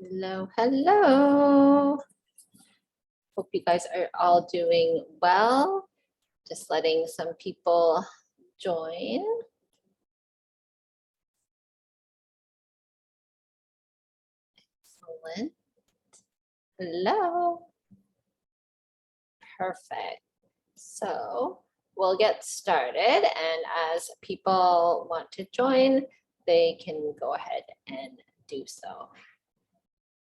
Hello, hello. Hope you guys are all doing well. Just letting some people join. Excellent. Hello. Perfect. So we'll get started, and as people want to join, they can go ahead and do so. All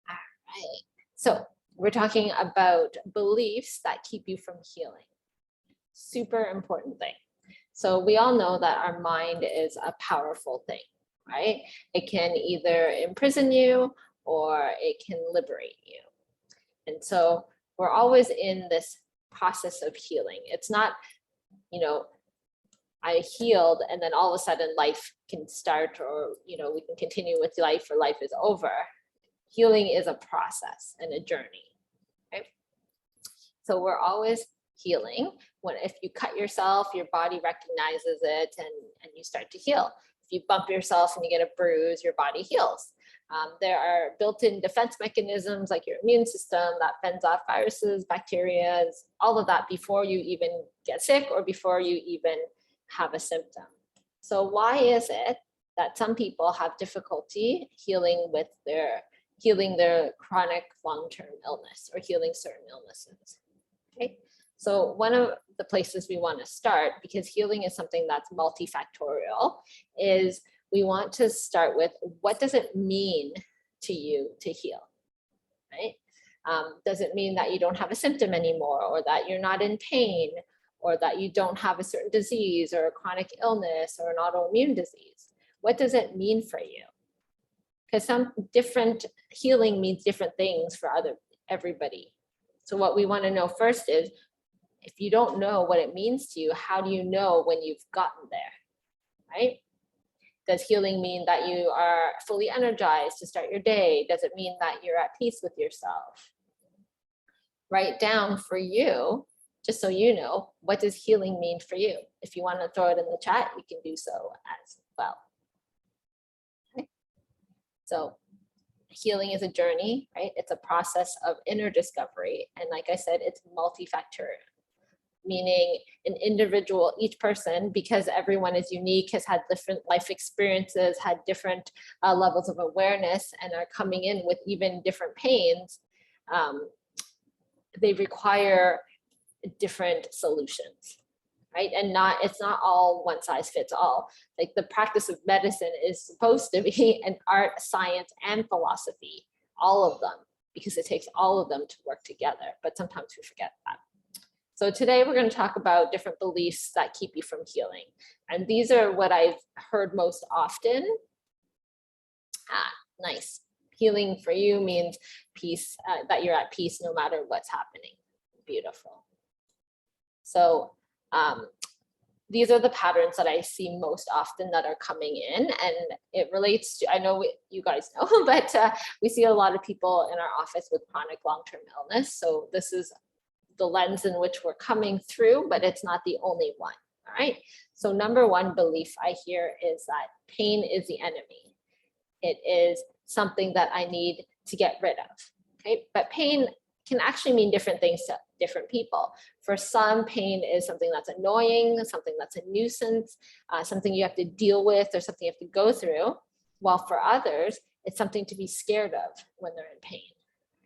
right. So we're talking about beliefs that keep you from healing. Super important thing. So we all know that our mind is a powerful thing, right? It can either imprison you or it can liberate you. And so we're always in this process of healing. It's not, I healed and then all of a sudden life can start, or, we can continue with life or life is over. Healing is a process and a journey, right? So we're always healing. If you cut yourself, your body recognizes it and you start to heal. If you bump yourself and you get a bruise, your body heals. There are built-in defense mechanisms like your immune system that fends off viruses, bacteria, all of that before you even get sick or before you even have a symptom. So why is it that some people have difficulty healing their chronic long-term illness or healing certain illnesses? Okay. So one of the places we want to start, because healing is something that's multifactorial, is we want to start with, what does it mean to you to heal, right? Does it mean that you don't have a symptom anymore, or that you're not in pain, or that you don't have a certain disease or a chronic illness or an autoimmune disease? What does it mean for you? Because some different healing means different things for everybody. So what we want to know first is, if you don't know what it means to you, how do you know when you've gotten there, right? Does healing mean that you are fully energized to start your day? Does it mean that you're at peace with yourself? Write down for you, just so you know, what does healing mean for you? If you want to throw it in the chat, you can do so as well. Okay. So healing is a journey, right? It's a process of inner discovery. And like I said, it's multifactorial, meaning an individual, each person, because everyone is unique, has had different life experiences, had different levels of awareness, and are coming in with even different pains. They require different solutions, right? And it's not all one size fits all. Like the practice of medicine is supposed to be an art, science, and philosophy, all of them, because it takes all of them to work together. But sometimes we forget that. So today we're going to talk about different beliefs that keep you from healing. And these are what I've heard most often. Nice. Healing for you means peace, that you're at peace no matter what's happening. Beautiful. So these are the patterns that I see most often that are coming in, and it relates to, I know you guys know, but we see a lot of people in our office with chronic long-term illness. So this is the lens in which we're coming through, but it's not the only one. All right. So number one belief I hear is that pain is the enemy. It is something that I need to get rid of. Okay. But pain can actually mean different things to different people. For some, pain is something that's annoying, something that's a nuisance, something you have to deal with, or something you have to go through. While for others, it's something to be scared of when they're in pain.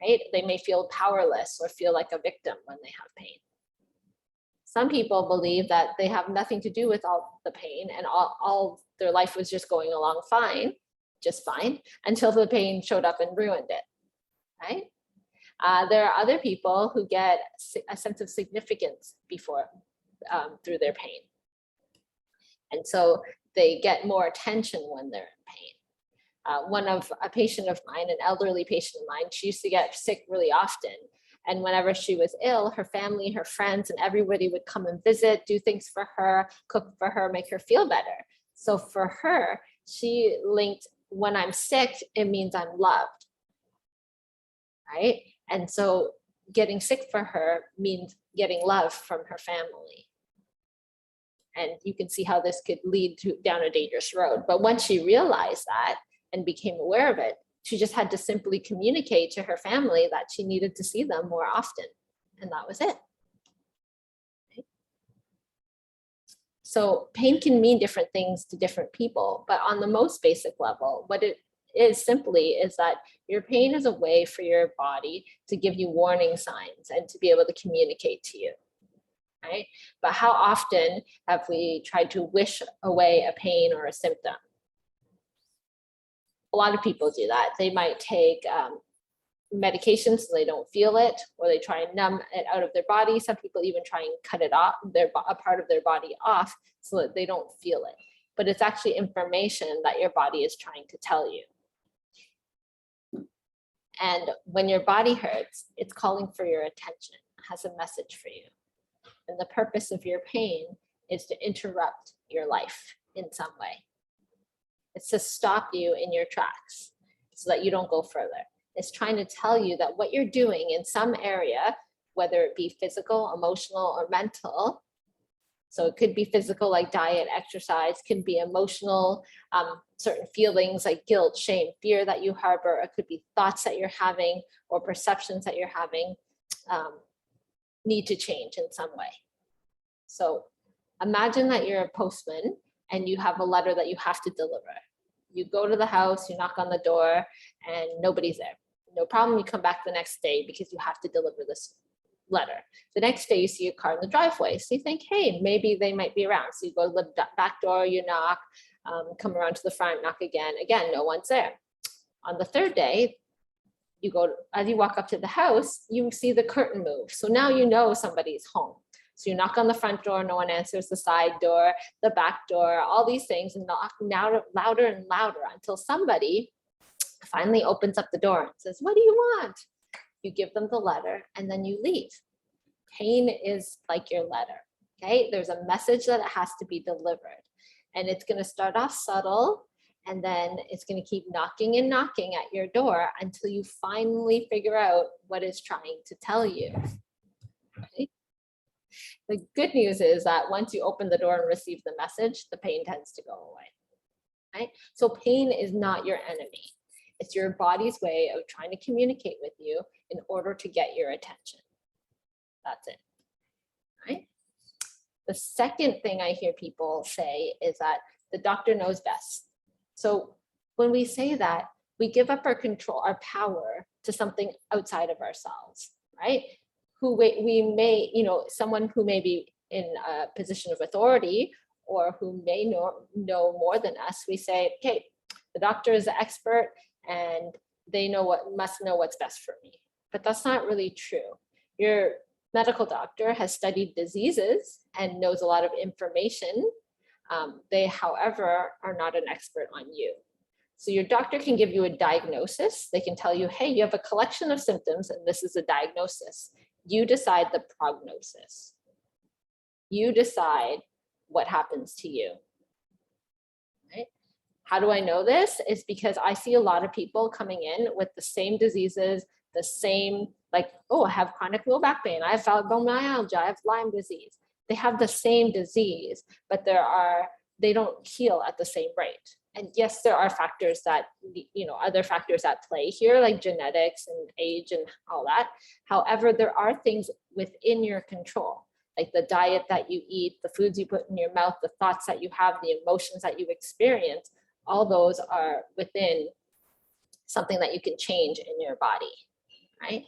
Right? They may feel powerless or feel like a victim when they have pain. Some people believe that they have nothing to do with all the pain, and all their life was just going along fine, just fine, until the pain showed up and ruined it, right? There are other people who get a sense of significance through their pain. And so they get more attention when they're in pain. A patient of mine, an elderly patient of mine, she used to get sick really often. And whenever she was ill, her family, her friends, and everybody would come and visit, do things for her, cook for her, make her feel better. So for her, she linked, when I'm sick, it means I'm loved, right? And so getting sick for her means getting love from her family. And you can see how this could lead down a dangerous road. But once she realized that and became aware of it, She just had to simply communicate to her family that she needed to see them more often. And that was it. So pain can mean different things to different people, but on the most basic level, what it is simply is that your pain is a way for your body to give you warning signs and to be able to communicate to you, right? But how often have we tried to wish away a pain or a symptom? A lot of people do that. They might take medications so they don't feel it, or they try and numb it out of their body. Some people even try and cut it off, a part of their body off, so that they don't feel it. But it's actually information that your body is trying to tell you. And when your body hurts, it's calling for your attention, it has a message for you. And the purpose of your pain is to interrupt your life in some way. It's to stop you in your tracks so that you don't go further. It's trying to tell you that what you're doing in some area, whether it be physical, emotional, or mental, so it could be physical like diet, exercise, could be emotional, certain feelings like guilt, shame, fear that you harbor, it could be thoughts that you're having or perceptions that you're having, need to change in some way. So imagine that you're a postman and you have a letter that you have to deliver. You go to the house, you knock on the door, and nobody's there. No problem, you come back the next day because you have to deliver this letter. The next day you see a car in the driveway, so you think, hey, maybe they might be around. So you go to the back door, you knock, come around to the front, knock again, no one's there. On the third day, you go, as you walk up to the house, you see the curtain move. So now you know somebody's home. So you knock on the front door, no one answers, the side door, the back door, all these things, and knock now louder and louder until somebody finally opens up the door and says, what do you want? You give them the letter and then you leave. Pain is like your letter, okay? There's a message that it has to be delivered, and it's gonna start off subtle, and then it's gonna keep knocking and knocking at your door until you finally figure out what it's trying to tell you. Okay? The good news is that once you open the door and receive the message, the pain tends to go away, right? So pain is not your enemy. It's your body's way of trying to communicate with you in order to get your attention. That's it, right? The second thing I hear people say is that the doctor knows best. So when we say that, we give up our control, our power to something outside of ourselves, right? We may, someone who may be in a position of authority or who may know more than us, we say, okay, the doctor is the expert and they must know what's best for me. But that's not really true. Your medical doctor has studied diseases and knows a lot of information. They, however, are not an expert on you. So your doctor can give you a diagnosis. They can tell you, hey, you have a collection of symptoms and this is a diagnosis. You decide the prognosis. You decide what happens to you. Right? How do I know this? It's because I see a lot of people coming in with the same diseases, the same, like, oh, I have chronic low back pain, I have fibromyalgia, I have Lyme disease. They have the same disease, but they don't heal at the same rate. And yes, there are factors that, other factors at play here, like genetics and age and all that. However, there are things within your control, like the diet that you eat, the foods you put in your mouth, the thoughts that you have, the emotions that you experience, all those are within something that you can change in your body, right?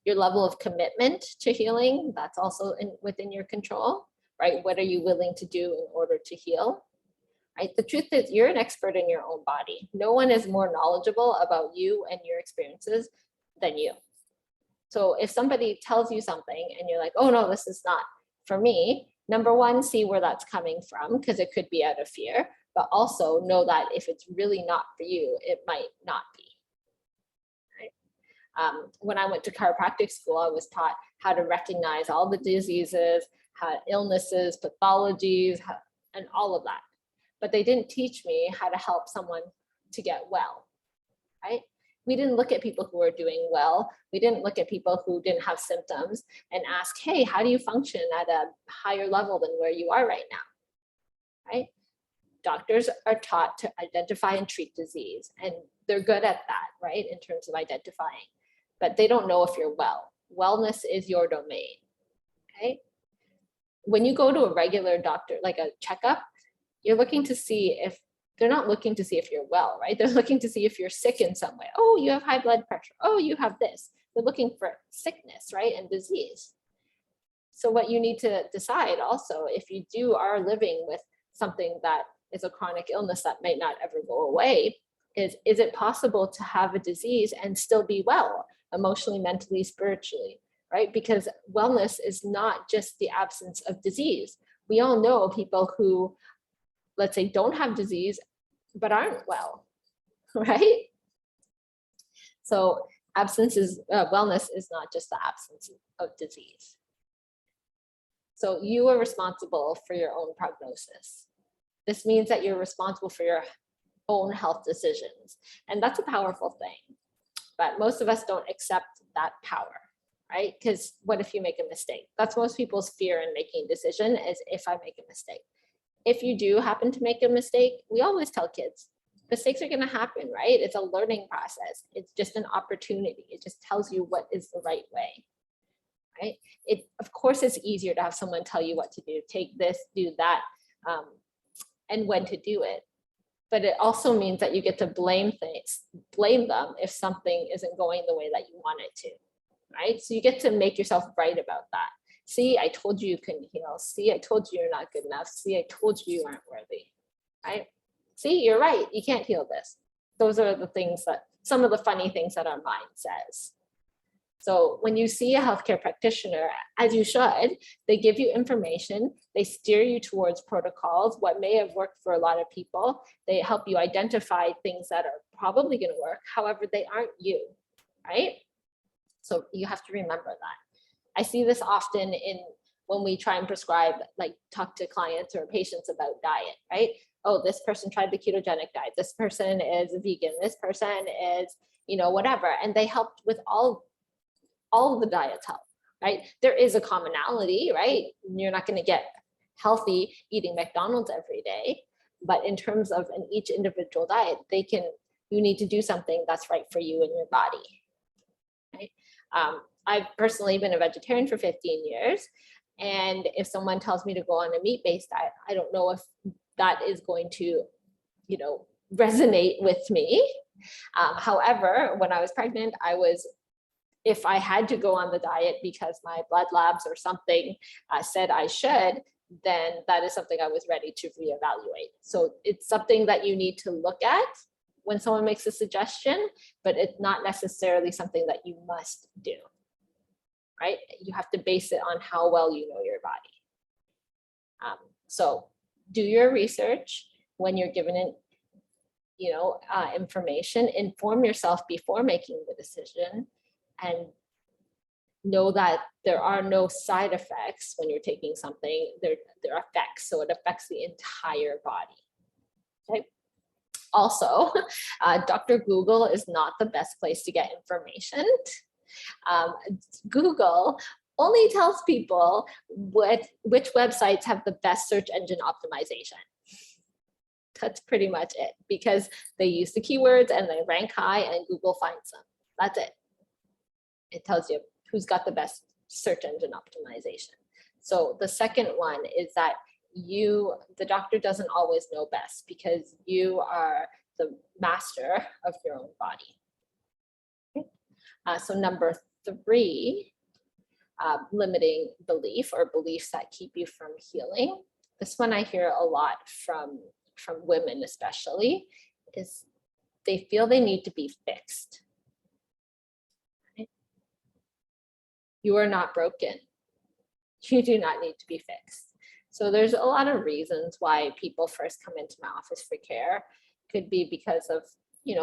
Your level of commitment to healing, that's also within your control, right? What are you willing to do in order to heal? Right? The truth is you're an expert in your own body. No one is more knowledgeable about you and your experiences than you. So if somebody tells you something and you're like, oh no, this is not for me, number one, see where that's coming from, because it could be out of fear, but also know that if it's really not for you, it might not be. Right? When I went to chiropractic school, I was taught how to recognize all the diseases, illnesses, pathologies, and all of that. But they didn't teach me how to help someone to get well, right? We didn't look at people who were doing well. We didn't look at people who didn't have symptoms and ask, hey, how do you function at a higher level than where you are right now, right? Doctors are taught to identify and treat disease, and they're good at that, right? In terms of identifying, but they don't know if you're well. Wellness is your domain, okay? When you go to a regular doctor, like a checkup, you're looking to see if, they're not looking to see if you're well, right? They're looking to see if you're sick in some way. Oh, you have high blood pressure. Oh, you have this. They're looking for sickness, right? And disease. So what you need to decide also, if you are living with something that is a chronic illness that may not ever go away, is it possible to have a disease and still be well, emotionally, mentally, spiritually, right? Because wellness is not just the absence of disease. We all know people who, let's say, don't have disease, but aren't well, right? So wellness is not just the absence of disease. So you are responsible for your own prognosis. This means that you're responsible for your own health decisions. And that's a powerful thing. But most of us don't accept that power, right? Because what if you make a mistake? That's most people's fear in making a decision, is if I make a mistake. If you do happen to make a mistake, we always tell kids, mistakes are going to happen, right? It's a learning process. It's just an opportunity. It just tells you what is the right way, right? Of course, it's easier to have someone tell you what to do, take this, do that, and when to do it. But it also means that you get to blame them if something isn't going the way that you want it to, right? So you get to make yourself right about that. See, I told you couldn't heal. See, I told you you're not good enough. See, I told you aren't worthy, right? See, you're right, you can't heal this. Those are the things that, some of the funny things that our mind says. So when you see a healthcare practitioner, as you should, they give you information, they steer you towards protocols, what may have worked for a lot of people. They help you identify things that are probably going to work. However, they aren't you, right? So you have to remember that. I see this often when we try and prescribe, like talk to clients or patients about diet, right? Oh, this person tried the ketogenic diet. This person is a vegan. This person is, whatever. And they helped with all of the diets help, right? There is a commonality, right? You're not going to get healthy eating McDonald's every day, but in terms of each individual diet, you need to do something that's right for you and your body, right? I've personally been a vegetarian for 15 years. And if someone tells me to go on a meat-based diet, I don't know if that is going to, resonate with me. However, when I was pregnant, if I had to go on the diet because my blood labs or something said I should, then that is something I was ready to reevaluate. So it's something that you need to look at when someone makes a suggestion, but it's not necessarily something that you must do, right? You have to base it on how well you know your body. So do your research when you're given it, information, inform yourself before making the decision, and know that there are no side effects when you're taking something. There are effects, so it affects the entire body. Okay. Also, Dr. Google is not the best place to get information. Google only tells people which websites have the best search engine optimization. That's pretty much it, because they use the keywords and they rank high and Google finds them. That's it. It tells you who's got the best search engine optimization. So the second one is that the doctor doesn't always know best, because you are the master of your own body. Okay. So number 3, limiting belief or beliefs that keep you from healing. This one I hear a lot from women especially, is they feel they need to be fixed. Right? You are not broken. You do not need to be fixed. So there's a lot of reasons why people first come into my office for care. Could be because of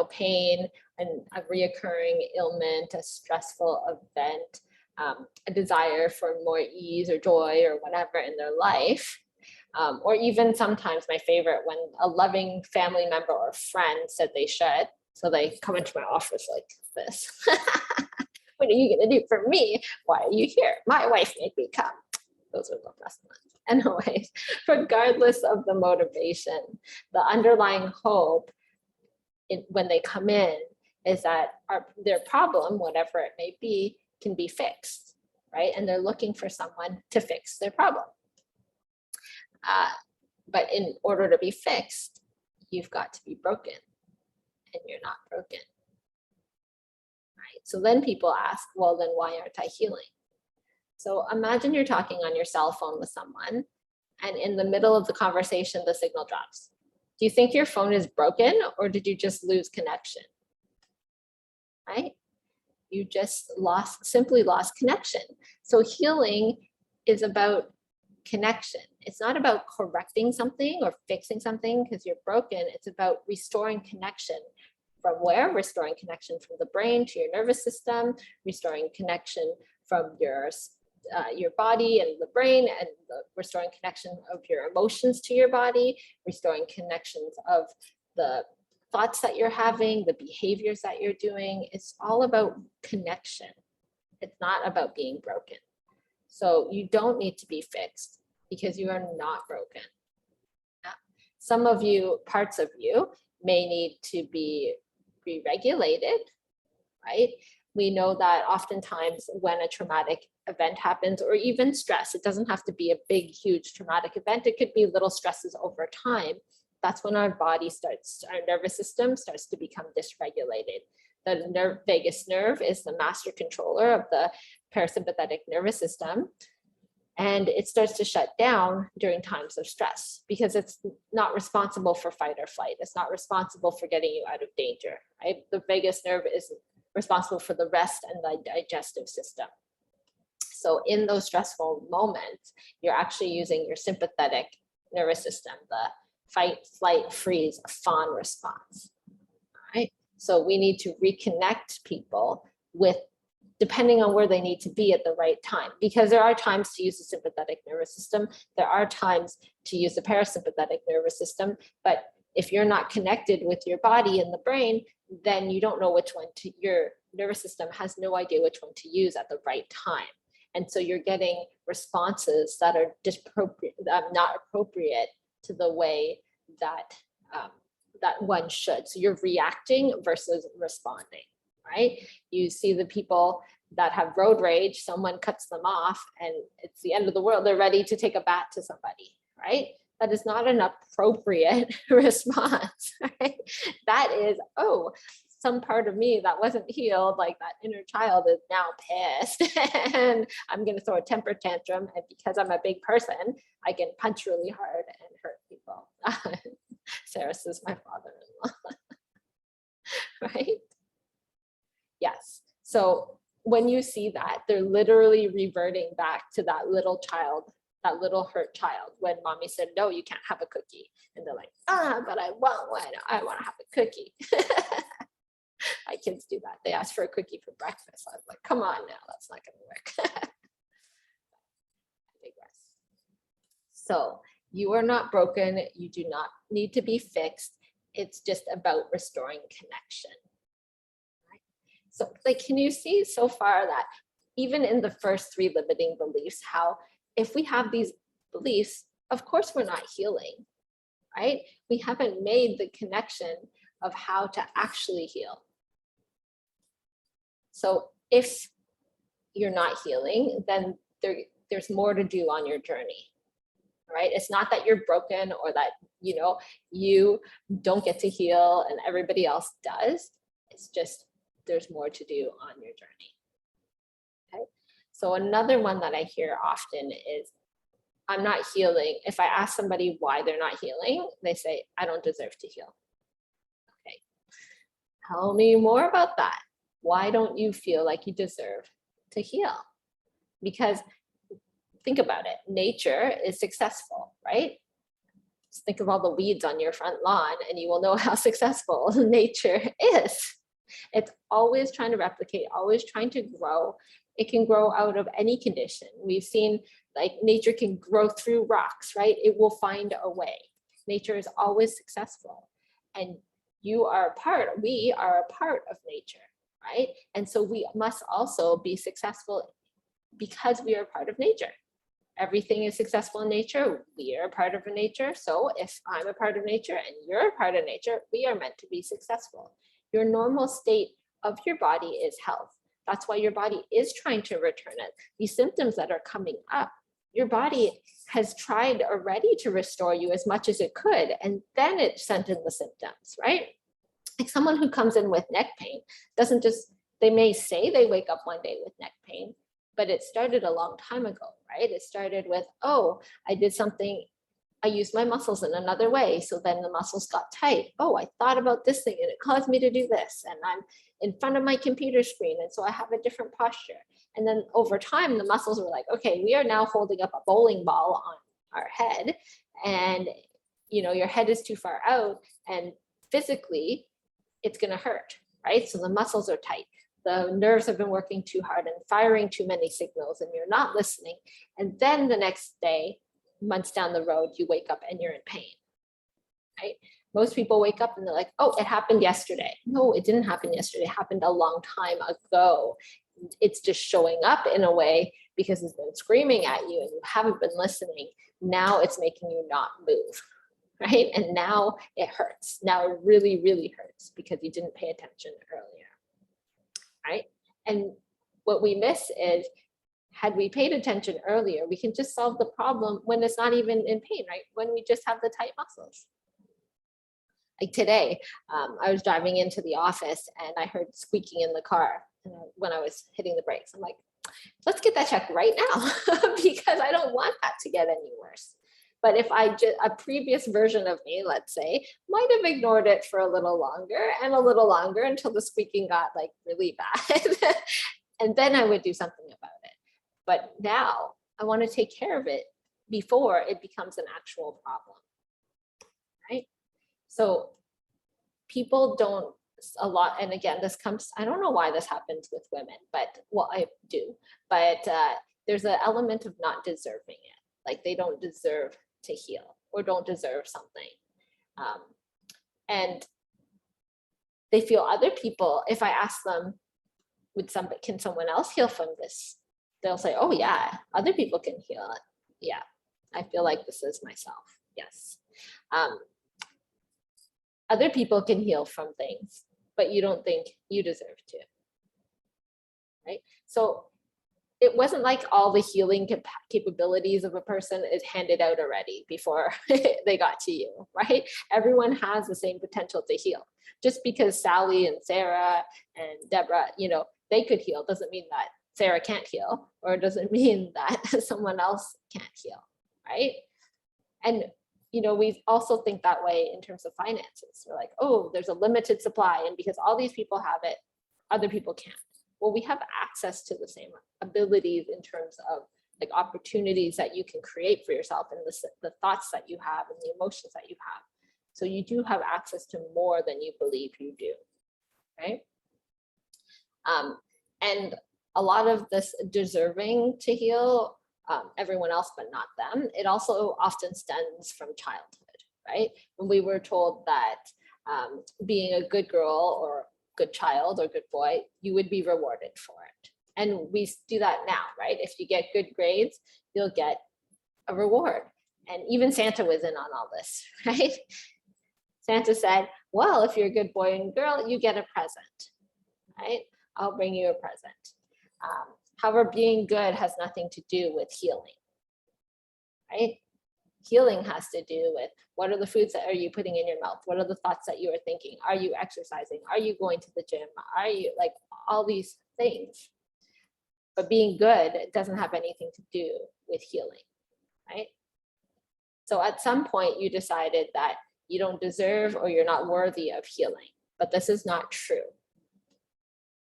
pain and a reoccurring ailment, a stressful event, a desire for more ease or joy or whatever in their life. Or even sometimes my favorite, when a loving family member or friend said they should. So they come into my office like this. What are you going to do for me? Why are you here? My wife made me come. Those are the best ones. Anyways, regardless of the motivation, the underlying hope when they come in is that their problem, whatever it may be, can be fixed, right? And they're looking for someone to fix their problem. But in order to be fixed, you've got to be broken, and you're not broken, right? So then people ask, well, then why aren't I healing? So imagine you're talking on your cell phone with someone, and in the middle of the conversation, the signal drops. Do you think your phone is broken, or did you just lose connection? Right? You just simply lost connection. So healing is about connection. It's not about correcting something or fixing something because you're broken. It's about restoring connection. From where? Restoring connection from the brain to your nervous system, restoring connection from your body and the brain, and restoring connection of your emotions to your body, restoring connections of the thoughts that you're having, the behaviors that you're doing. It's all about connection. It's not about being broken. So you don't need to be fixed because you are not broken. Yeah. Some of you, parts of you, may need to be re-regulated, right? We know that oftentimes when a traumatic event happens, or even stress, it doesn't have to be a big, huge traumatic event. It could be little stresses over time. That's when our nervous system starts to become dysregulated. The vagus nerve is the master controller of the parasympathetic nervous system. And it starts to shut down during times of stress because it's not responsible for fight or flight. It's not responsible for getting you out of danger, right? The vagus nerve is responsible for the rest and the digestive system. So in those stressful moments, you're actually using your sympathetic nervous system, the fight, flight, freeze, fawn response, right? So we need to reconnect people with, depending on where they need to be at the right time, because there are times to use the sympathetic nervous system. There are times to use the parasympathetic nervous system, but if you're not connected with your body and the brain, then you don't know which one to, your nervous system has no idea which one to use at the right time. And so you're getting responses that are not appropriate to the way that that one should. So you're reacting versus responding, right? You see the people that have road rage, someone cuts them off and it's the end of the world. They're ready to take a bat to somebody, right? That is not an appropriate response, right? That is, oh, some part of me that wasn't healed, like that inner child is now pissed and I'm going to throw a temper tantrum. And because I'm a big person, I can punch really hard and hurt people. Sarah says my father-in-law, right? Yes. So when you see that, they're literally reverting back to that little child, that little hurt child, when mommy said, no, you can't have a cookie. And they're like, but I want one. I want to have a cookie. My kids do that. They ask for a cookie for breakfast. I was like, come on now, that's not going to work. I digress. So you are not broken. You do not need to be fixed. It's just about restoring connection. Right? So like, can you see so far that even in the first 3 limiting beliefs, how if we have these beliefs, of course we're not healing, right? We haven't made the connection of how to actually heal. So if you're not healing, then there's more to do on your journey, right? It's not that you're broken or that, you don't get to heal and everybody else does. It's just, there's more to do on your journey. Okay. So another one that I hear often is, I'm not healing. If I ask somebody why they're not healing, they say, I don't deserve to heal. Okay. Tell me more about that. Why don't you feel like you deserve to heal? Because think about it, nature is successful, right? Just think of all the weeds on your front lawn and you will know how successful nature is. It's always trying to replicate, always trying to grow. It can grow out of any condition. We've seen like nature can grow through rocks, right? It will find a way. Nature is always successful. And we are a part of nature, right? And so we must also be successful because we are part of nature. Everything is successful in nature. We are a part of nature. So if I'm a part of nature and you're a part of nature, we are meant to be successful. Your normal state of your body is health. That's why your body is trying to return it. These symptoms that are coming up, your body has tried already to restore you as much as it could, and then it sent in the symptoms, right? Like someone who comes in with neck pain doesn't just, they may say they wake up one day with neck pain, but it started a long time ago, right? It started with, oh, I did something, I used my muscles in another way. So then the muscles got tight. Oh, I thought about this thing and it caused me to do this. And I'm in front of my computer screen. And so I have a different posture. And then over time, the muscles were like, okay, we are now holding up a bowling ball on our head. And, you know, your head is too far out and physically it's going to hurt, right? So the muscles are tight. The nerves have been working too hard and firing too many signals and you're not listening. And then the next day, months down the road, you wake up and you're in pain, right? Most people wake up and they're like, oh, it happened yesterday. No, it didn't happen yesterday. It happened a long time ago. It's just showing up in a way because it's been screaming at you and you haven't been listening. Now it's making you not move, right? And now it hurts. Now it really, really hurts because you didn't pay attention earlier, right? And what we miss is, had we paid attention earlier, we can just solve the problem when it's not even in pain, right? When we just have the tight muscles. Like today, I was driving into the office and I heard squeaking in the car when I was hitting the brakes. I'm like, let's get that checked right now because I don't want that to get any worse. But if I just, a previous version of me, let's say, might have ignored it for a little longer and a little longer until the squeaking got like really bad. And then I would do something about it. But now I want to take care of it before it becomes an actual problem, right? So people don't a lot, and again, this comes, I don't know why this happens with women, but well, I do, but there's an element of not deserving it. Like they don't deserve to heal or don't deserve something. And they feel other people, if I ask them, can someone else heal from this? They'll say, oh yeah, other people can heal it. Yeah, I feel like this is myself. Yes. Other people can heal from things, but you don't think you deserve to, right? So it wasn't like all the healing capabilities of a person is handed out already before they got to you, right? Everyone has the same potential to heal. Just because Sally and Sarah and Deborah, you know, they could heal doesn't mean that Sarah can't heal, or doesn't mean that someone else can't heal, right? And you know, we also think that way in terms of finances. We're like, oh, there's a limited supply, and because all these people have it, other people can't. Well, we have access to the same abilities in terms of like opportunities that you can create for yourself and the thoughts that you have and the emotions that you have. So you do have access to more than you believe you do, right? And a lot of this deserving to heal everyone else but not them, it also often stems from childhood, right? When we were told that being a good girl or good child or good boy, you would be rewarded for it. And we do that now, right? If you get good grades, you'll get a reward. And even Santa was in on all this, right? Santa said, well, if you're a good boy and girl, you get a present, right? I'll bring you a present. However, being good has nothing to do with healing, right? Healing has to do with what are the foods that are you putting in your mouth? What are the thoughts that you are thinking? Are you exercising? Are you going to the gym? Are you like all these things? But being good doesn't have anything to do with healing, right? So at some point you decided that you don't deserve or you're not worthy of healing, but this is not true.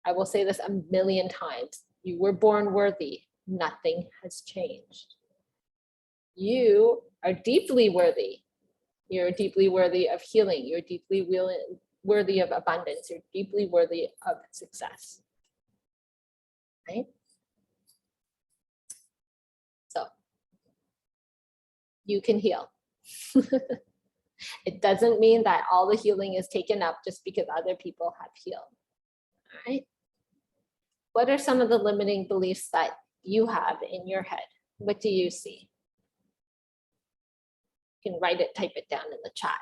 I will say this a million times. You were born worthy. Nothing has changed. You are deeply worthy. You're deeply worthy of healing. You're deeply worthy of abundance. You're deeply worthy of success, right? So you can heal. It doesn't mean that all the healing is taken up just because other people have healed, all right? What are some of the limiting beliefs that you have in your head? What do you see? You can write it, type it down in the chat.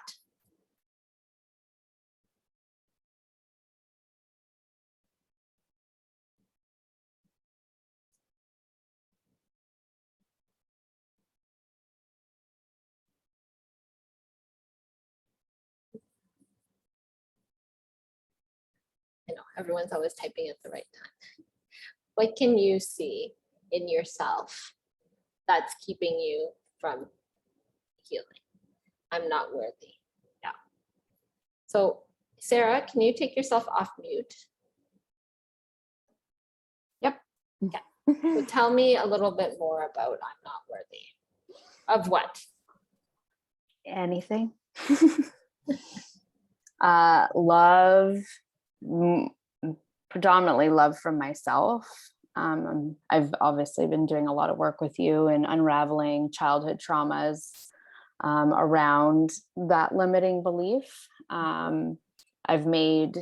I know everyone's always typing at the right time. What can you see in yourself that's keeping you from healing? I'm not worthy. Yeah. So Sarah, can you take yourself off mute? Yep. Okay. So tell me a little bit more about I'm not worthy. Of what? Anything. Love, predominantly love from myself. I've obviously been doing a lot of work with you and unraveling childhood traumas around that limiting belief. I've made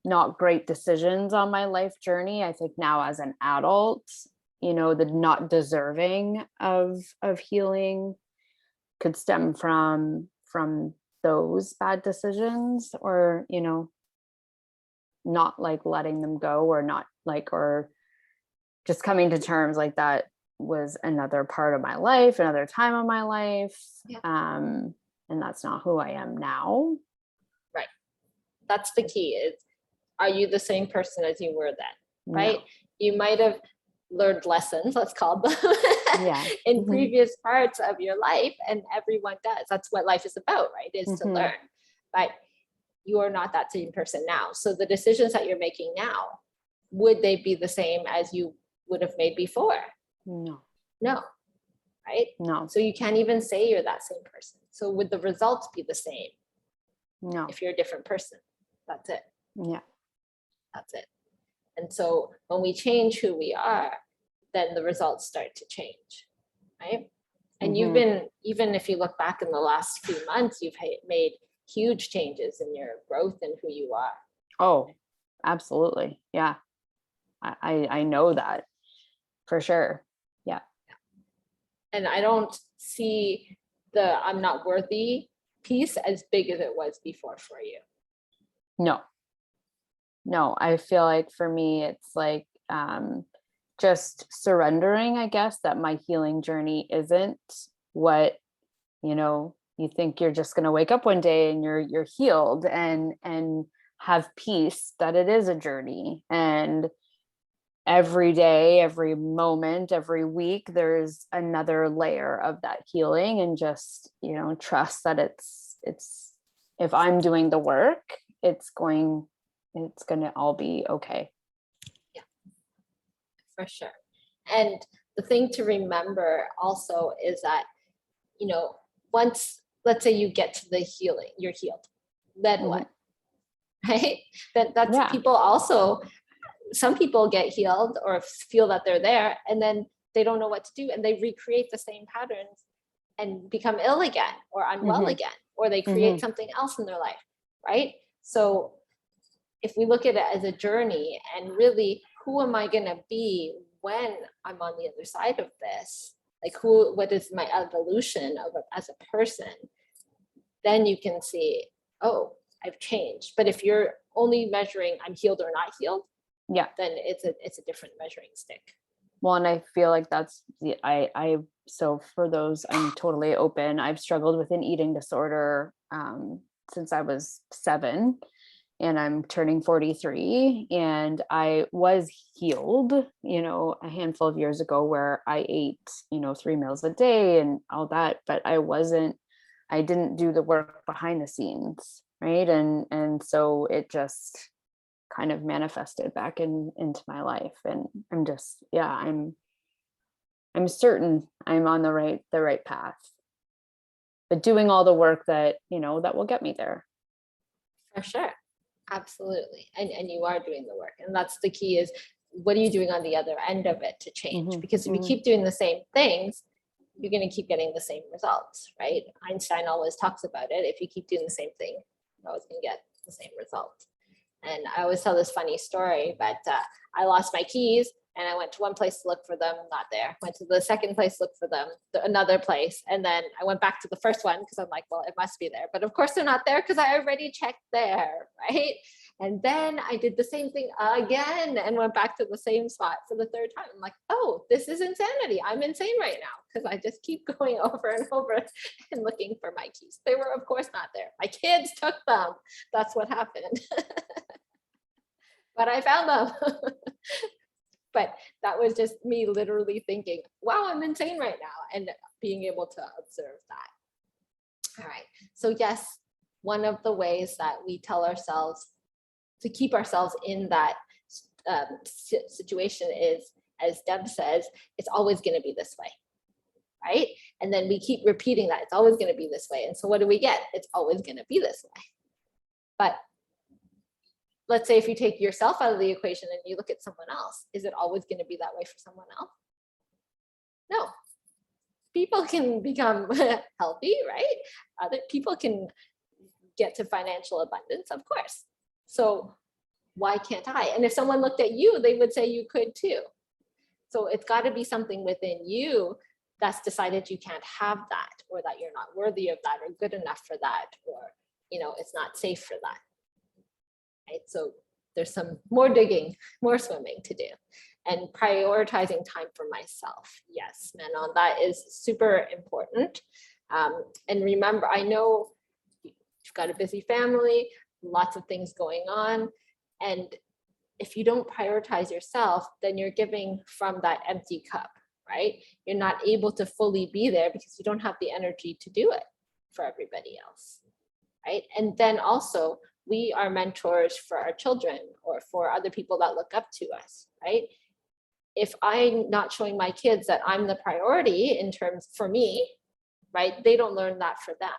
not great decisions on my life journey. I think now as an adult, you know, the not deserving of healing could stem from those bad decisions, or, you know, not like letting them go, or not like, or just coming to terms like that was another part of my life, another time of my life. Yeah. And that's not who I am now. Right. That's the key is, are you the same person as you were then? Right. No. You might have learned lessons, let's call them, Yeah. in previous parts of your life, and everyone does. That's what life is about, right? Is to learn. But you are not that same person now. So the decisions that you're making now, would they be the same as you would have made before? No. No. Right? No. So you can't even say you're that same person. So would the results be the same? No. If you're a different person? That's it. Yeah. That's it. And so when we change who we are, then the results start to change, right? And you've been, even if you look back in the last few months, you've made huge changes in your growth and who you are. Oh, absolutely. Yeah. I know that for sure. Yeah. And I don't see the I'm not worthy piece as big as it was before for you. No, I feel like for me, it's like just surrendering, I guess, that my healing journey isn't what, you know, you think you're just going to wake up one day and you're healed and have peace, that it is a journey. And every day, every moment, every week, there's another layer of that healing, and just, you know, trust that it's if I'm doing the work, it's going to all be okay. Yeah, for sure. And the thing to remember also is that, you know, once, let's say you get to the healing, you're healed, then what? Right? That's people also, some people get healed or feel that they're there, and then they don't know what to do, and they recreate the same patterns and become ill again or unwell again, or they create something else in their life, right? So if we look at it as a journey, and really, who am I going to be when I'm on the other side of this? Like, what is my evolution as a person? Then you can see, oh, I've changed. But if you're only measuring I'm healed or not healed, yeah, then it's a different measuring stick. Well, and I feel like that's so for those, I'm totally open. I've struggled with an eating disorder since I was 7, and I'm turning 43, and I was healed, you know, a handful of years ago, where I ate, you know, 3 meals a day and all that, but I didn't do the work behind the scenes, right? And so it just kind of manifested back into my life, and I'm just, yeah, I'm certain I'm on the right path, but doing all the work that, you know, that will get me there. For sure. Absolutely. And you are doing the work, and that's the key, is what are you doing on the other end of it to change? Because if you keep doing the same things, you're going to keep getting the same results, right? Einstein always talks about it. If you keep doing the same thing, you're always going to get the same result. And I always tell this funny story, but I lost my keys And I went to one place to look for them, not there. Went to the second place to look for them, another place. And then I went back to the first one because I'm like, well, it must be there. But of course they're not there because I already checked there, right? And then I did the same thing again and went back to the same spot for the third time. I'm like, oh, this is insanity. I'm insane right now because I just keep going over and over and looking for my keys. They were, of course, not there. My kids took them. That's what happened. But I found them. But that was just me literally thinking, wow, I'm insane right now, and being able to observe that. All right. So yes, one of the ways that we tell ourselves to keep ourselves in that situation is, as Deb says, it's always going to be this way, right? And then we keep repeating that it's always going to be this way. And so what do we get? It's always going to be this way. But let's say if you take yourself out of the equation and you look at someone else, is it always going to be that way for someone else? No. People can become healthy, right? Other people can get to financial abundance, of course. So why can't I? And if someone looked at you, they would say you could too. So it's got to be something within you that's decided you can't have that, or that you're not worthy of that, or good enough for that, or it's not safe for that. Right? So there's some more digging, more swimming to do, and prioritizing time for myself. Yes, Manon, that is super important. And remember, I know you've got a busy family, lots of things going on. And if you don't prioritize yourself, then you're giving from that empty cup, right? You're not able to fully be there because you don't have the energy to do it for everybody else, right? And then also, we are mentors for our children or for other people that look up to us, right? If I'm not showing my kids that I'm the priority in terms for me, right? They don't learn that for them,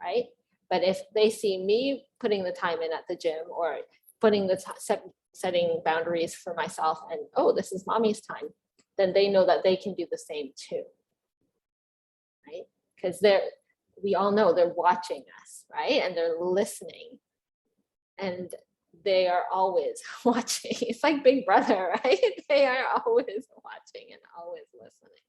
right? But if they see me putting the time in at the gym, or putting the setting boundaries for myself, and oh, this is mommy's time, then they know that they can do the same too, right? Because we all know they're watching us, right? And they're listening, and they are always watching. It's like Big Brother, right? They are always watching and always listening.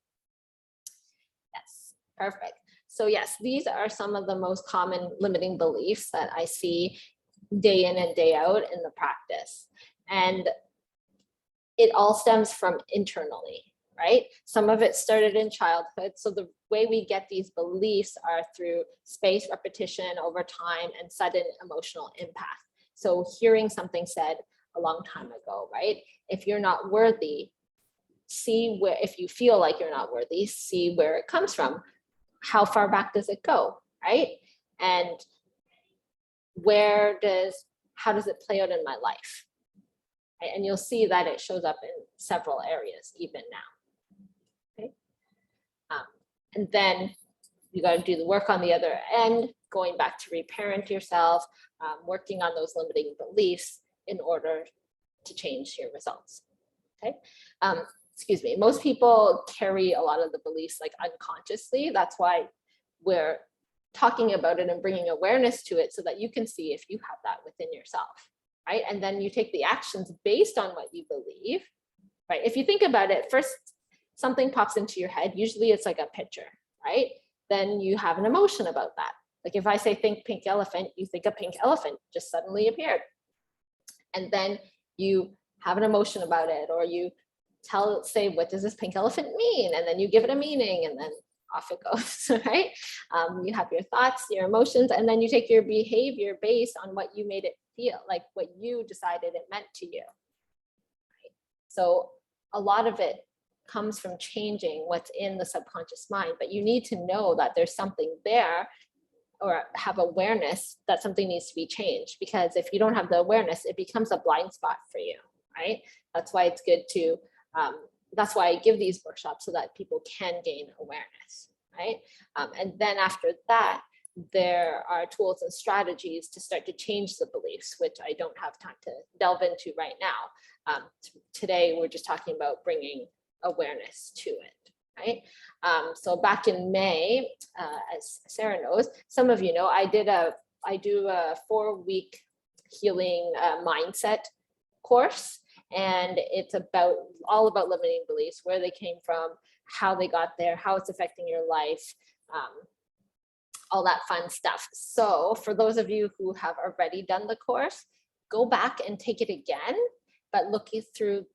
Yes, perfect. So yes, these are some of the most common limiting beliefs that I see day in and day out in the practice. And it all stems from internally, right? Some of it started in childhood. So the way we get these beliefs are through spaced repetition over time and sudden emotional impact. So hearing something said a long time ago, right? If you're not worthy, see where, if you feel like you're not worthy, see where it comes from. How far back does it go, right? And how does it play out in my life? Right? And you'll see that it shows up in several areas even now. Okay. And then you got to do the work on the other end, going back to reparent yourself, working on those limiting beliefs in order to change your results. Okay. Excuse me. Most people carry a lot of the beliefs like unconsciously. That's why we're talking about it and bringing awareness to it so that you can see if you have that within yourself, right? And then you take the actions based on what you believe, right? If you think about it, first something pops into your head. Usually it's like a picture, right? Then you have an emotion about that. Like if I say think pink elephant, you think a pink elephant just suddenly appeared. And then you have an emotion about it, or you say, what does this pink elephant mean? And then you give it a meaning, and then off it goes, right? You have your thoughts, your emotions, and then you take your behavior based on what you made it feel, like what you decided it meant to you. Right? So a lot of it comes from changing what's in the subconscious mind, but you need to know that there's something there, or have awareness that something needs to be changed, because if you don't have the awareness, it becomes a blind spot for you, right? That's why it's good to, that's why I give these workshops, so that people can gain awareness, right? And then after that, there are tools and strategies to start to change the beliefs, which I don't have time to delve into right now. Today, we're just talking about bringing awareness to it, right? So back in May, as Sarah knows, some of you know, I do a 4-week healing mindset course. And it's all about limiting beliefs, where they came from, how they got there, how it's affecting your life, all that fun stuff. So for those of you who have already done the course, go back and take it again, but look through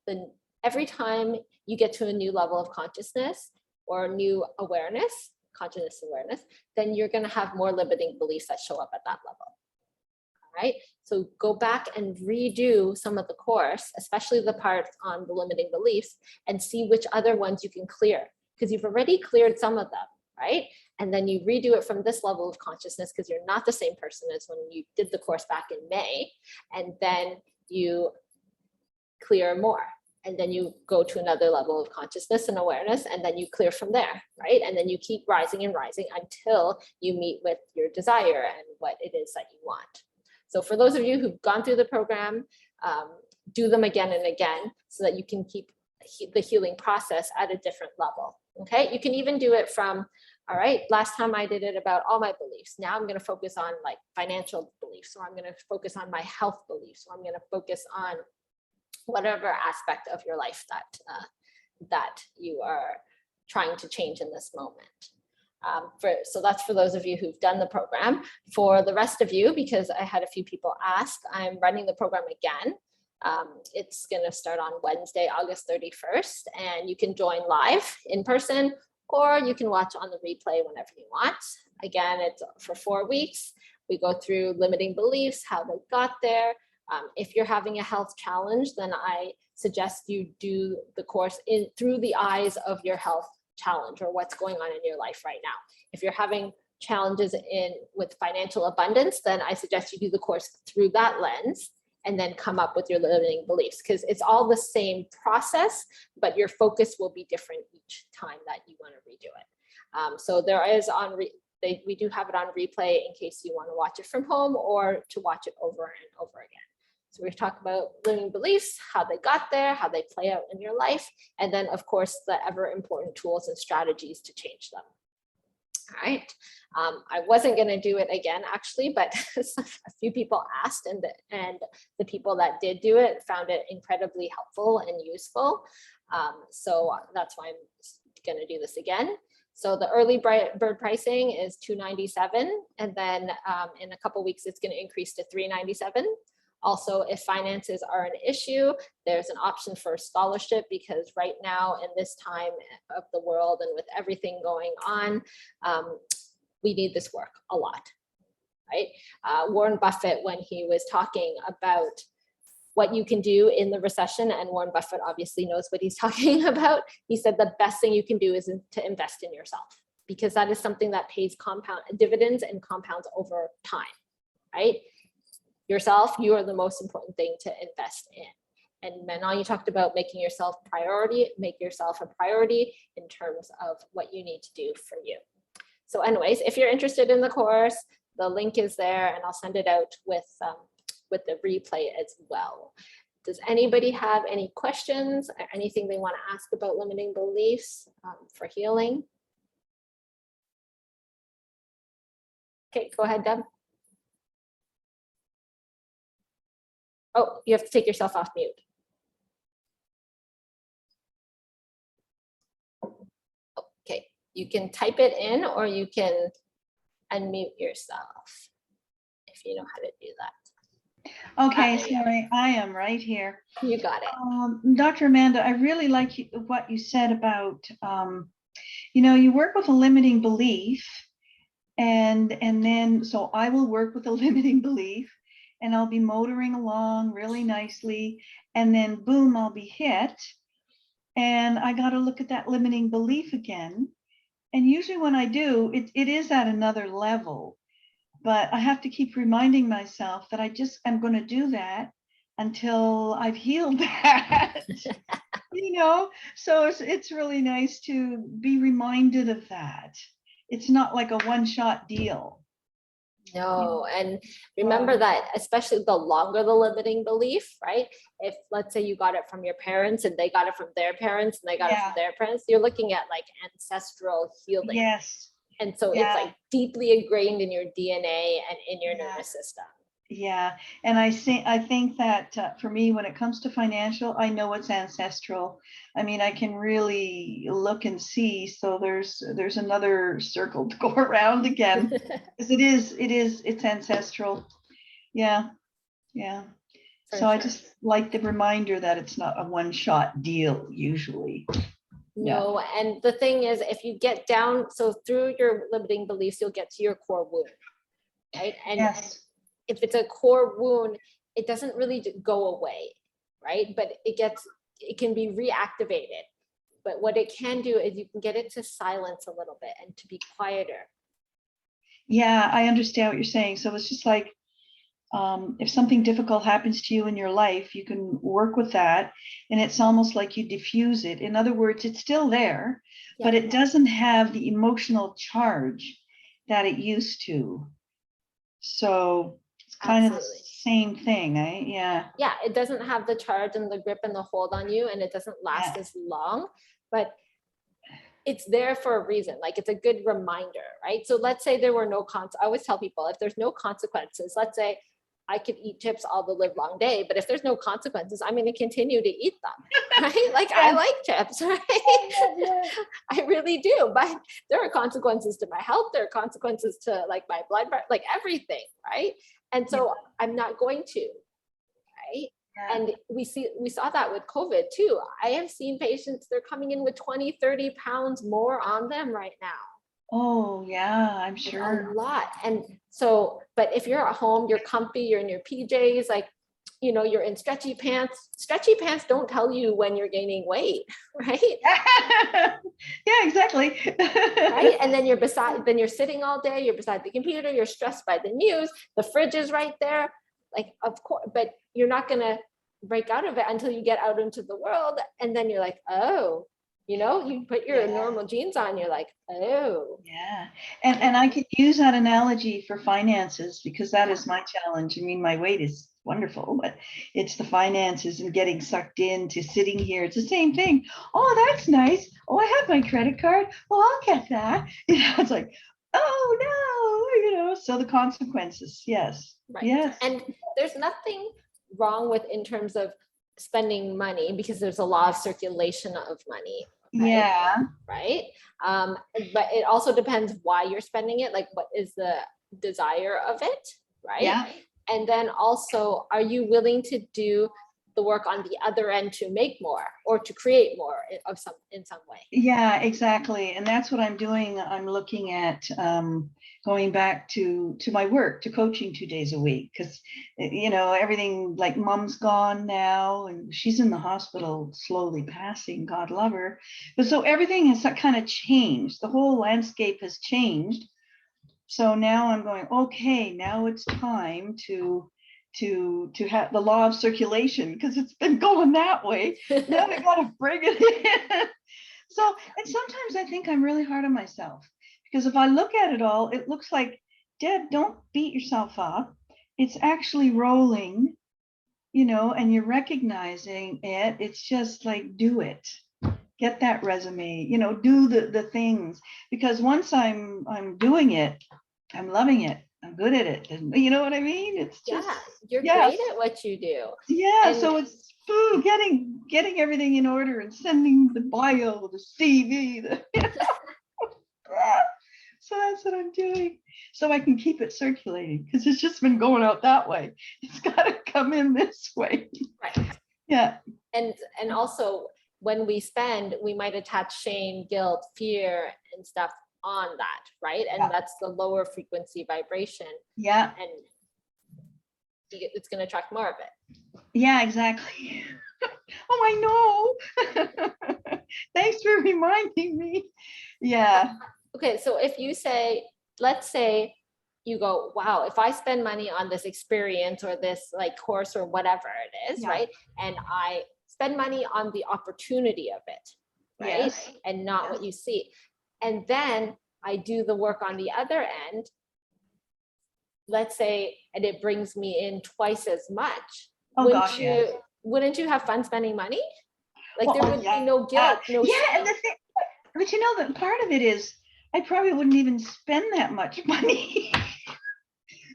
every time you get to a new level of consciousness or new awareness, consciousness awareness, then you're going to have more limiting beliefs that show up at that level. All right. So go back and redo some of the course, especially the parts on the limiting beliefs, and see which other ones you can clear, because you've already cleared some of them, right? And then you redo it from this level of consciousness, because you're not the same person as when you did the course back in May. And then you clear more. And then you go to another level of consciousness and awareness, and then you clear from there, right? And then you keep rising and rising until you meet with your desire and what it is that you want. So for those of you who've gone through the program, do them again and again so that you can keep the healing process at a different level, okay? You can even do it from, all right, last time I did it about all my beliefs. Now I'm gonna focus on like financial beliefs, or I'm gonna focus on my health beliefs, or I'm gonna focus on whatever aspect of your life that you are trying to change in this moment. So that's for those of you who've done the program. For the rest of you, because I had a few people ask, I'm running the program again. It's going to start on Wednesday, August 31st, and you can join live in person, or you can watch on the replay whenever you want. Again, it's for 4 weeks. We go through limiting beliefs, how they got there. If you're having a health challenge, then I suggest you do the course through the eyes of your health challenge, or what's going on in your life right now. If you're having challenges with financial abundance, then I suggest you do the course through that lens and then come up with your limiting beliefs, because it's all the same process, but your focus will be different each time that you want to redo it. So there is we do have it on replay in case you want to watch it from home or to watch it over and over again. So we've talked about limiting beliefs, how they got there, how they play out in your life, and then of course the ever important tools and strategies to change them. All right, I wasn't going to do it again actually, but a few people asked, and the people that did do it found it incredibly helpful and useful. So that's why I'm going to do this again. So the early bird pricing is $297, and then in a couple weeks it's going to increase to $397. Also, if finances are an issue, there's an option for a scholarship, because right now in this time of the world and with everything going on, we need this work a lot, right? Warren Buffett, when he was talking about what you can do in the recession, and Warren Buffett obviously knows what he's talking about, he said the best thing you can do is to invest in yourself, because that is something that pays compound dividends and compounds over time, right? Yourself, you are the most important thing to invest in. And Manon, you talked about making yourself priority, make yourself a priority in terms of what you need to do for you. So anyways, if you're interested in the course, the link is there, and I'll send it out with the replay as well. Does anybody have any questions or anything they want to ask about limiting beliefs for healing? Okay, go ahead, Deb. Oh, you have to take yourself off mute. Okay, you can type it in, or you can unmute yourself if you know how to do that. Okay, sorry, I am right here. You got it. Dr. Amanda, I really like what you said about, you work with a limiting belief, and then, so I will work with a limiting belief, and I'll be motoring along really nicely, and then boom, I'll be hit, and I got to look at that limiting belief again. And usually when I do, it is at another level, but I have to keep reminding myself that I just am going to do that until I've healed that. So it's really nice to be reminded of that. It's not like a one-shot deal. No, and remember that, especially the longer the limiting belief, right? If let's say you got it from your parents and they got it from their parents and they got it from their parents, you're looking at like ancestral healing. Yes. And so it's like deeply ingrained in your DNA and in your nervous system. Yeah, and I think that for me, when it comes to financial, I know it's ancestral. I mean, I can really look and see. So there's another circle to go around again, because it's ancestral. Yeah, yeah. For So I sure. just like the reminder that it's not a one-shot deal usually. Yeah. No, and the thing is, if you get down, so through your limiting beliefs, you'll get to your core wound, right? And Yes. if it's a core wound, it doesn't really go away, right? But it can be reactivated. But what it can do is you can get it to silence a little bit and to be quieter. Yeah, I understand what you're saying. So it's just like, if something difficult happens to you in your life, you can work with that. And it's almost like you diffuse it. In other words, it's still there, but Yeah, it doesn't have the emotional charge that it used to. So it's kind of the absolutely. same thing, eh? Yeah. Yeah, it doesn't have the charge and the grip and the hold on you, and it doesn't last Yeah. as long, but it's there for a reason. Like, it's a good reminder, right? So let's say there were no I always tell people, if there's no consequences, let's say I could eat chips all the live long day, but if there's no consequences, I'm going to continue to eat them, right? Like, I Yeah. like chips, right? Yeah. I really do, but there are consequences to my health. There are consequences to like my blood pressure, like everything, right? And so I'm not going to, right? Yeah. And we saw that with COVID too. I have seen patients, they're coming in with 20, 30 pounds more on them right now. Oh, yeah, I'm Like, sure. a lot. And so, but if you're at home, you're comfy, you're in your PJs, like, you know, you're in stretchy pants. Stretchy pants don't tell you when you're gaining weight, right? Yeah, exactly. Right. And then you're sitting all day, you're beside the computer, you're stressed by the news, the fridge is right there. Like, of course, but you're not going to break out of it until you get out into the world. And then you're like, oh, you know, you put your Yeah. normal jeans on, you're like, oh. Yeah. And I could use that analogy for finances, because that is my challenge. I mean, my weight is wonderful, but it's the finances and getting sucked into sitting here. It's the same thing. Oh, that's nice. Oh, I have my credit card. Well, I'll get that. You know, it's like, oh no, you know, so the consequences. Yes. Right. Yes. And there's nothing wrong with in terms of spending money, because there's a law of circulation of money. Right? Yeah. Right. But it also depends why you're spending it. Like, what is the desire of it? Right. Yeah. And then also, are you willing to do the work on the other end to make more or to create more in some way? Yeah, exactly. And that's what I'm doing. I'm looking at going back to my work, to coaching 2 days a week, because you know, everything, like mom's gone now and she's in the hospital slowly passing, God love her. But so everything has kind of changed. The whole landscape has changed. So now I'm going, okay, now it's time to have the law of circulation, because it's been going that way. Now we got to bring it in. So, and sometimes I think I'm really hard on myself, because if I look at it all, it looks like, Deb, don't beat yourself up. It's actually rolling, you know, and you're recognizing it. It's just like, do it. Get that resume, you know, do the things, because once I'm doing it, I'm loving it. I'm good at it. And you know what I mean? It's just, you're yes. great at what you do. Yeah, And so it's getting everything in order and sending the bio, the CV, so that's what I'm doing. So I can keep it circulating, because it's just been going out that way. It's got to come in this way. right. Yeah. And also, when we spend, we might attach shame, guilt, fear, and stuff on that, right? And that's the lower frequency vibration. Yeah. And it's going to attract more of it. Yeah, exactly. Oh, I know. Thanks for reminding me. Yeah. Okay, so if you say, let's say you go, wow, if I spend money on this experience or this like course or whatever it is, right? And I spend money on the opportunity of it, right? Yes. And not what you see. And then I do the work on the other end, let's say, and it brings me in twice as much. Oh, gosh, yes. Wouldn't you have fun spending money? Like, Well, there would be no guilt, no yeah, shame. and the thing, but you know, that part of it is I probably wouldn't even spend that much money.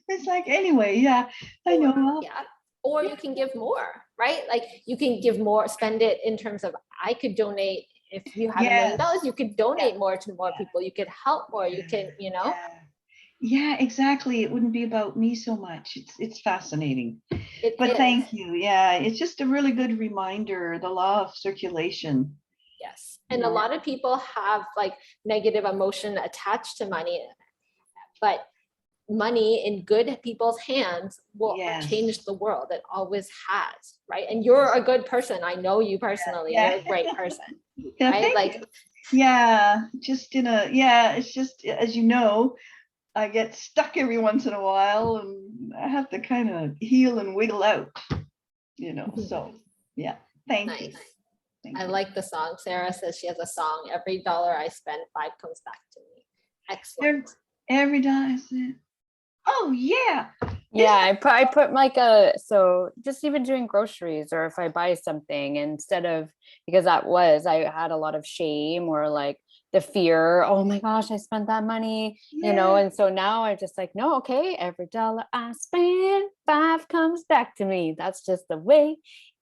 It's like, anyway, yeah, I know. Well, Yeah. Or you can give more, right? Like you can give more, spend it in terms of, I could donate, if you had $1 million, yes. you could donate more to more people, you could help more, you can, Yeah. Yeah, exactly. It wouldn't be about me so much. It's fascinating. it But is. thank you. Yeah, it's just a really good reminder, the law of circulation. Yes. You And a know, lot of people have like negative emotion attached to money, but money in good people's hands will yes. change the world. It always has, right? And you're a good person. I know you personally. Yeah. You're a great person, Yeah, right? thank Like, you. Yeah, just yeah, it's just, as you know, I get stuck every once in a while and I have to kind of heal and wiggle out, so yeah, thank you. nice. Thank I you. like the song. Sarah says she has a song. Every dollar I spend, 5 comes back to me. Excellent. Every time I say, oh yeah. Yeah, I put like so just even doing groceries, or if I buy something, instead of, because I had a lot of shame or like the fear, oh my gosh, I spent that money, Yeah. and so now I just like, no, okay, every dollar I spend, 5 comes back to me. That's just the way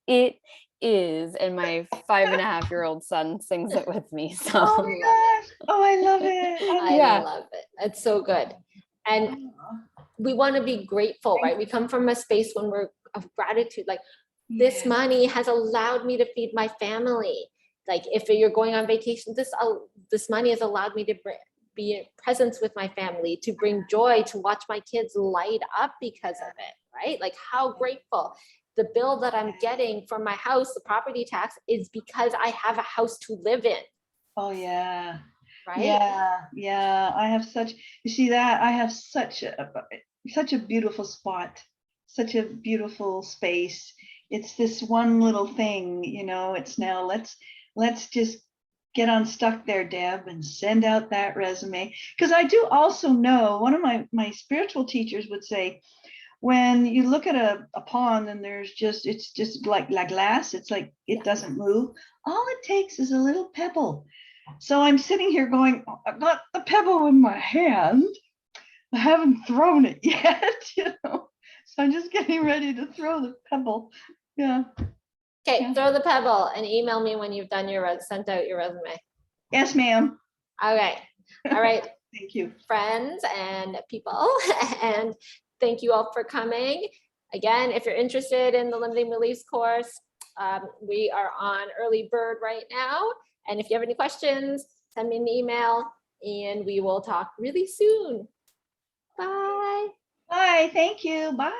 it is. And my 5.5-year-old son sings it with me. Oh So my Love gosh. Oh, I love it. I yeah. love it. It's so good. And Oh, we want to be grateful, right? We come from a space when we're of gratitude, like this yeah. money has allowed me to feed my family. Like if you're going on vacation, this money has allowed me to be in presence with my family, to bring joy, to watch my kids light up because of it, right? Like how grateful. The bill that I'm getting from my house, the property tax, is because I have a house to live in, Oh yeah. right? Yeah. You see that I have such a beautiful spot, such a beautiful space. It's this one little thing, it's now let's just get unstuck there, Deb, and send out that resume. Because I do also know, one of my spiritual teachers would say, when you look at a pond and it's just like glass, it's like it doesn't move. All it takes is a little pebble. So I'm sitting here going, "Oh, I've got the pebble in my hand. I haven't thrown it yet. So I'm just getting ready to throw the pebble. Yeah. Okay, Yeah. throw the pebble and email me when you've done sent out your resume. Yes, ma'am. All right. All right, Thank you. friends and people. And thank you all for coming. Again, if you're interested in the Limiting Beliefs course, we are on early bird right now. And if you have any questions, send me an email and we will talk really soon. Bye. Bye. Thank you. Bye.